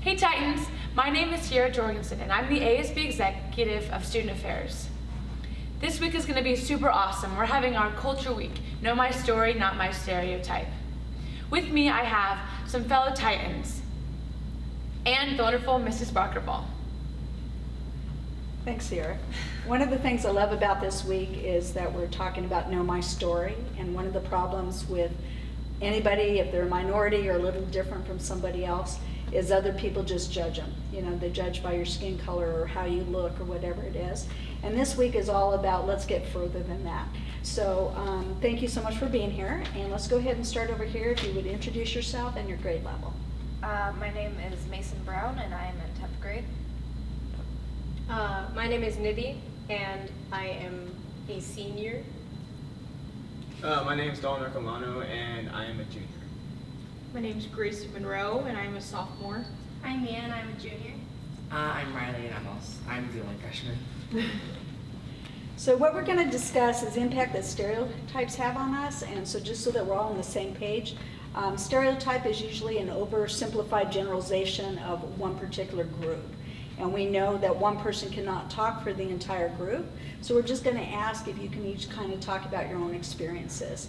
Hey Titans, my name is Sierra Jorgensen and I'm the ASB Executive of Student Affairs. This week is going to be super awesome. We're having our Culture Week, Know My Story, Not My Stereotype. With me I have some fellow Titans and the wonderful Mrs. Barkerball. Thanks, Sierra. One of the things I love about this week is that we're talking about Know My Story, and one of the problems with anybody, if they're a minority or a little different from somebody else, is other people just judge them. You know, they judge by your skin color or how you look or whatever it is. And this week is all about let's get further than that. So thank you so much for being here, and let's go ahead and start over here. If you would introduce yourself and your grade level. My name is Mason Brown and I am in 10th grade. My name is Nidhi and I am a senior. My name is Dalton Arcolano and I am a junior. My name is Grace Monroe and I'm a sophomore. I'm Mia and I'm a junior. I'm Riley and I'm the only freshman. So what we're going to discuss is the impact that stereotypes have on us, and so just so that we're all on the same page, stereotype is usually an oversimplified generalization of one particular group. And we know that one person cannot talk for the entire group, so we're just going to ask if you can each kind of talk about your own experiences.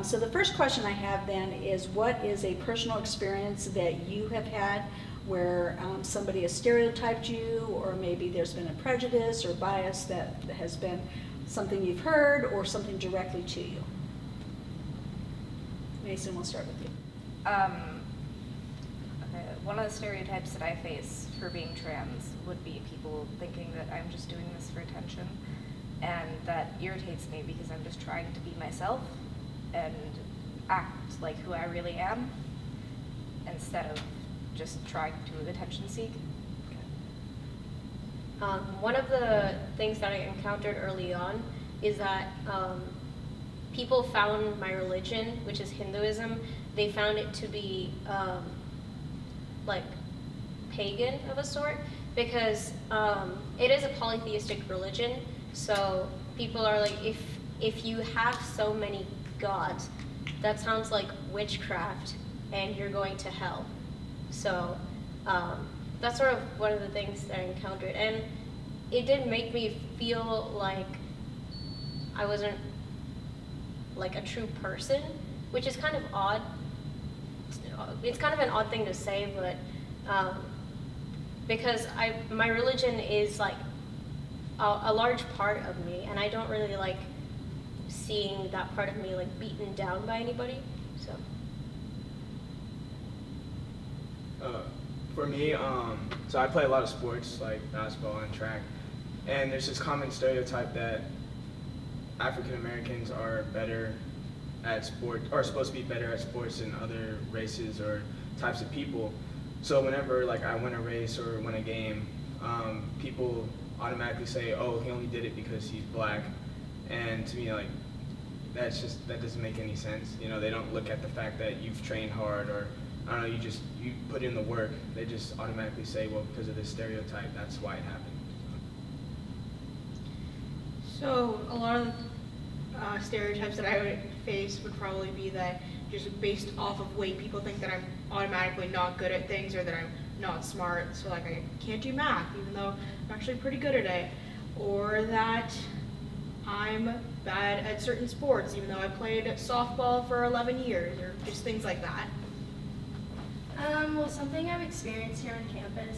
So the first question I have then is, what is a personal experience that you have had where somebody has stereotyped you, or maybe there's been a prejudice or bias that has been something you've heard or something directly to you? Mason, we'll start with you. Okay. One of the stereotypes that I face for being trans would be people thinking that I'm just doing this for attention, and that irritates me because I'm just trying to be myself and act like who I really am instead of just trying to attention seek. One of the things that I encountered early on is that people found my religion, which is Hinduism, they found it to be like pagan of a sort, because it is a polytheistic religion. So people are like, if you have so many gods, that sounds like witchcraft and you're going to hell. So that's sort of one of the things that I encountered, and it did make me feel like I wasn't like a true person, which is kind of odd. It's kind of an odd thing to say, but because my religion is like a large part of me, and I don't really like seeing that part of me like beaten down by anybody. So. For me, so I play a lot of sports like basketball and track, and there's this common stereotype that African Americans are better at sport, or supposed to be better at sports than other races or types of people. So whenever like I win a race or win a game, people automatically say, "Oh, he only did it because he's black," and to me, like that doesn't make any sense. You know, they don't look at the fact that you've trained hard, or I don't know, you put in the work. They just automatically say, well, because of this stereotype, that's why it happened. So a lot of stereotypes that I would face would probably be that just based off of weight, people think that I'm automatically not good at things, or that I'm not smart, so like I can't do math even though I'm actually pretty good at it, or that I'm bad at certain sports even though I played softball for 11 years, or just things like that. Well, something I've experienced here on campus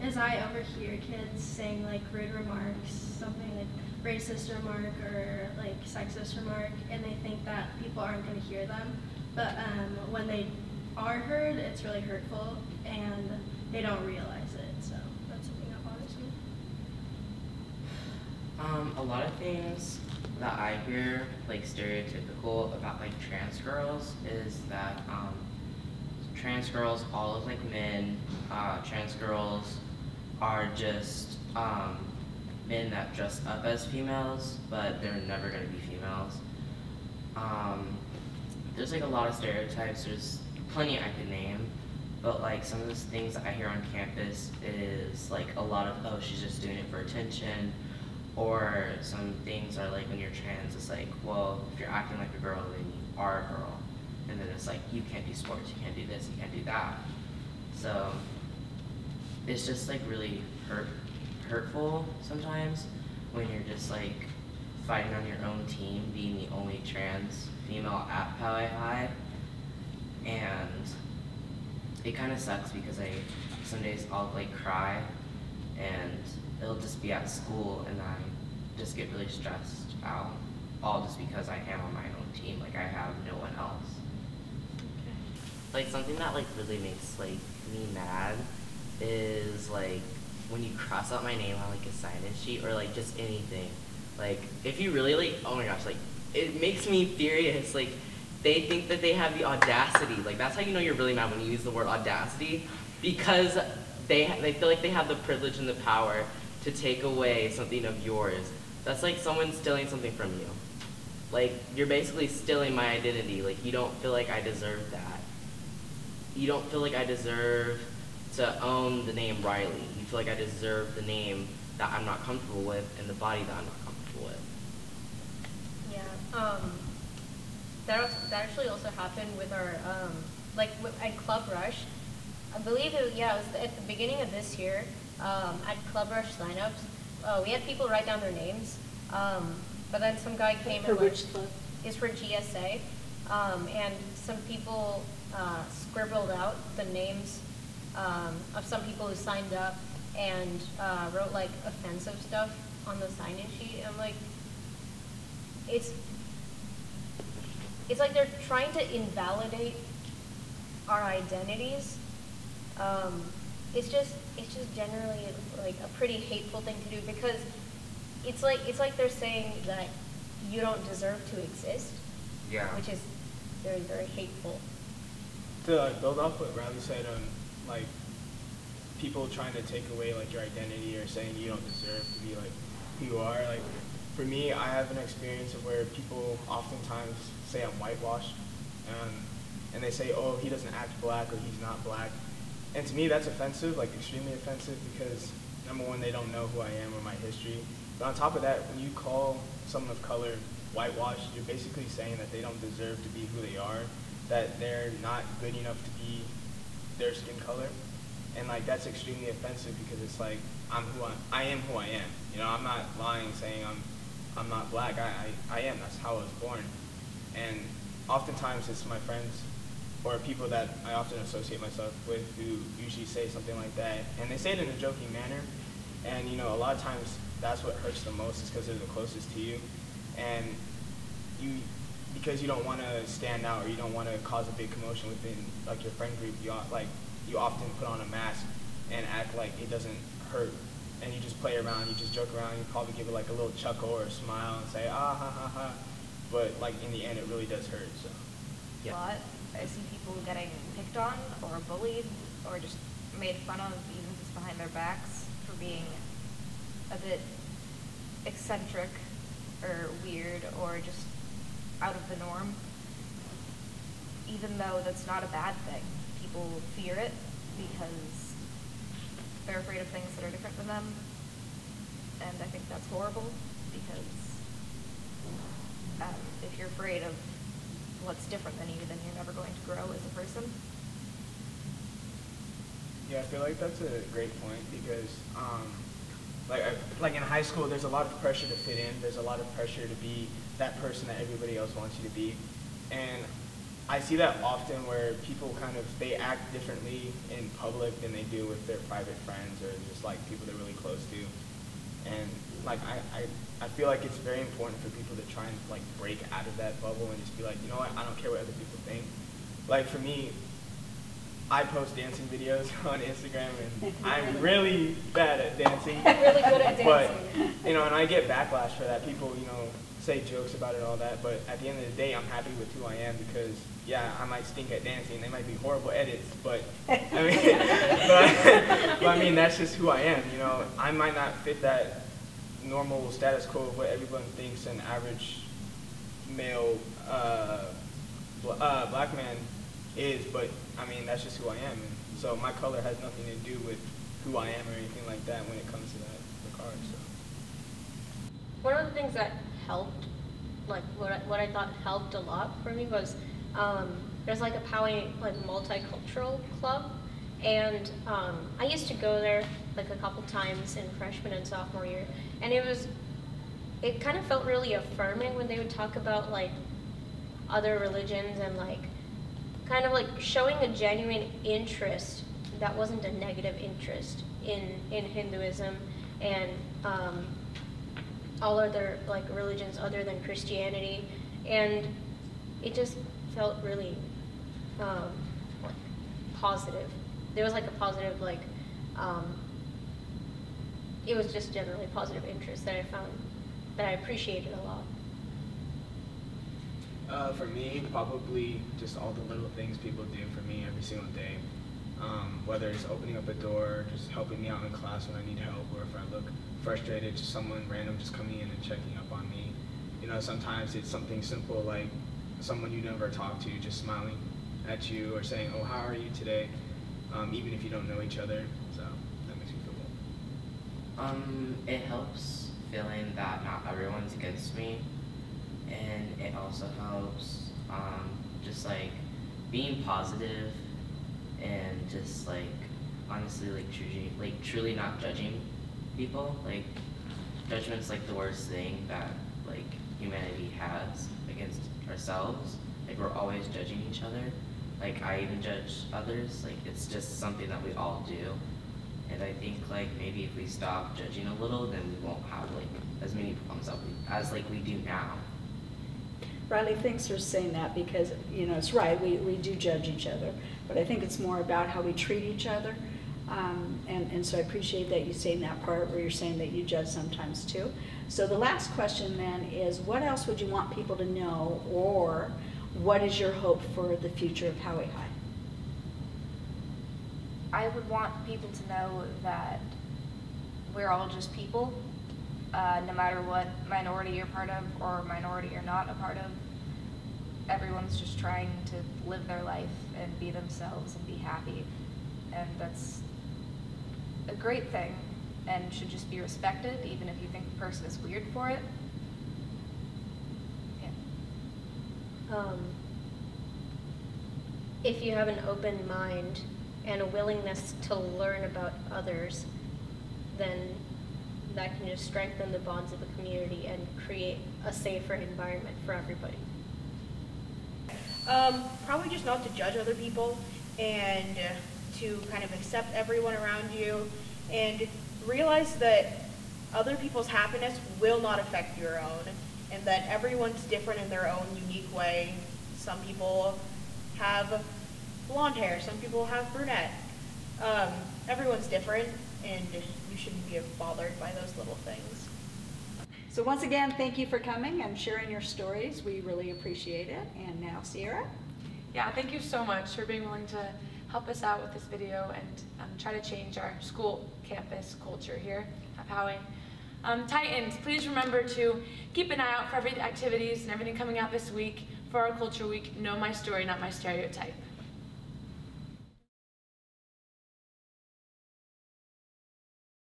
is I overhear kids saying like rude remarks, something like racist remark or like sexist remark, and they think that people aren't going to hear them. But when they are heard, it's really hurtful, and they don't realize it. So that's something that bothers me. A lot of things that I hear like stereotypical about like trans girls is that trans girls all look like men. Trans girls are just men that dress up as females, but they're never going to be females. There's like a lot of stereotypes. There's plenty I could name, but like some of the things that I hear on campus is like a lot of, oh, she's just doing it for attention, or some things are like when you're trans, it's like, well, if you're acting like a girl, then you are a girl. And then it's like, you can't do sports, you can't do this, you can't do that. So it's just like really hurtful sometimes when you're just like fighting on your own team, being the only trans female at Poway High, and it kind of sucks because some days I'll like cry, and it'll just be at school, and I just get really stressed out, all just because I am on my own team, like I have no one else. Like something that like really makes like me mad is like when you cross out my name on like a sign-in sheet or like just anything. Like if you really like, oh my gosh, like it makes me furious. Like they think that they have the audacity. Like that's how you know you're really mad, when you use the word audacity, because they feel like they have the privilege and the power to take away something of yours. That's like someone stealing something from you. Like you're basically stealing my identity. Like you don't feel like I deserve that. You don't feel like I deserve to own the name Riley. You feel like I deserve the name that I'm not comfortable with and the body that I'm not comfortable with. Yeah, that actually also happened with our, at Club Rush. I believe it was at the beginning of this year, at Club Rush signups, we had people write down their names, but then some guy came For and which club? is for GSA, and some people scribbled out the names of some people who signed up and wrote like offensive stuff on the sign-in sheet. I'm like, it's like they're trying to invalidate our identities. It's just generally like a pretty hateful thing to do, because it's like they're saying that you don't deserve to exist. Yeah. Which is very, very hateful. To like, build off what Riley said on like people trying to take away like your identity or saying you don't deserve to be like who you are. Like for me, I have an experience of where people oftentimes say I'm whitewashed, and they say, oh, he doesn't act black or he's not black. And to me, that's offensive, like extremely offensive, because number one, they don't know who I am or my history. But on top of that, when you call someone of color whitewashed, you're basically saying that they don't deserve to be who they are, that they're not good enough to be their skin color. And like that's extremely offensive, because it's like I am who I am. You know, I'm not lying saying I'm not black. I am. That's how I was born. And oftentimes it's my friends or people that I often associate myself with who usually say something like that, and they say it in a joking manner. And you know, a lot of times that's what hurts the most, is because they're the closest to you, and because you don't want to stand out or you don't want to cause a big commotion within like your friend group, you often put on a mask and act like it doesn't hurt, and you just play around, you just joke around, you probably give it like a little chuckle or a smile and say ah ha ha ha, but like in the end it really does hurt. So A lot. I see people getting picked on or bullied or just made fun of, even just behind their backs, for being a bit eccentric or weird or just out of the norm, even though that's not a bad thing. People fear it because they're afraid of things that are different than them, and I think that's horrible, because if you're afraid of what's different than you, then you're never going to grow as a person. yeah, I feel like that's a great point, because like in high school, there's a lot of pressure to fit in. There's a lot of pressure to be that person that everybody else wants you to be. And I see that often where people they act differently in public than they do with their private friends or just like people they're really close to. And like I feel like it's very important for people to try and like break out of that bubble and just be like, you know what, I don't care what other people think. Like for me, I post dancing videos on Instagram, and I'm really bad at dancing. Really good at dancing. But, you know, and I get backlash for that. People, you know, say jokes about it and all that, but at the end of the day, I'm happy with who I am, because, yeah, I might stink at dancing. They might be horrible edits, but, I mean, but I mean, that's just who I am, you know. I might not fit that normal status quo of what everyone thinks an average male black man is, but I mean, that's just who I am. And so my color has nothing to do with who I am or anything like that when it comes to that regard. So One of the things that helped, like what I thought helped a lot for me was there's like a Poway like multicultural club, And I used to go there like a couple times in freshman and sophomore year, and it kind of felt really affirming when they would talk about like other religions and like kind of like showing a genuine interest that wasn't a negative interest in Hinduism and all other like religions other than Christianity, and it just felt really like positive. There was like a positive like it was just generally positive interest that I found that I appreciated a lot. For me, probably just all the little things people do for me every single day. Whether it's opening up a door, just helping me out in class when I need help, or if I look frustrated, just someone random just coming in and checking up on me. You know, sometimes it's something simple like someone you never talked to just smiling at you or saying, "Oh, how are you today?" Even if you don't know each other. So that makes me feel good. It helps feeling that not everyone's against me, and it also helps just like being positive and just like honestly like truly not judging people. Like judgment's like the worst thing that like humanity has against ourselves. Like we're always judging each other. Like I even judge others. Like it's just something that we all do. And I think like maybe if we stop judging a little, then we won't have like as many problems as like we do now. Riley, thanks for saying that, because you know it's right, we do judge each other, but I think it's more about how we treat each other. And so I appreciate that you saying that part where you're saying that you judge sometimes too. So the last question then is, what else would you want people to know, or what is your hope for the future of Howie High? I would want people to know that we're all just people, no matter what minority you're part of or minority you're not a part of. Everyone's just trying to live their life and be themselves and be happy, and that's a great thing and should just be respected, even if you think the person is weird for it. Yeah. If you have an open mind and a willingness to learn about others, then that can just strengthen the bonds of a community and create a safer environment for everybody. Probably just not to judge other people, and to kind of accept everyone around you, and realize that other people's happiness will not affect your own, and that everyone's different in their own unique way. Some people have blonde hair, some people have brunette. Everyone's different, and you shouldn't be bothered by those little things. So once again, thank you for coming and sharing your stories. We really appreciate it. And now, Sierra? Yeah, thank you so much for being willing to help us out with this video and try to change our school campus culture here at Howie. Titans, please remember to keep an eye out for every activities and everything coming out this week for our Culture Week. Know my story, not my stereotype.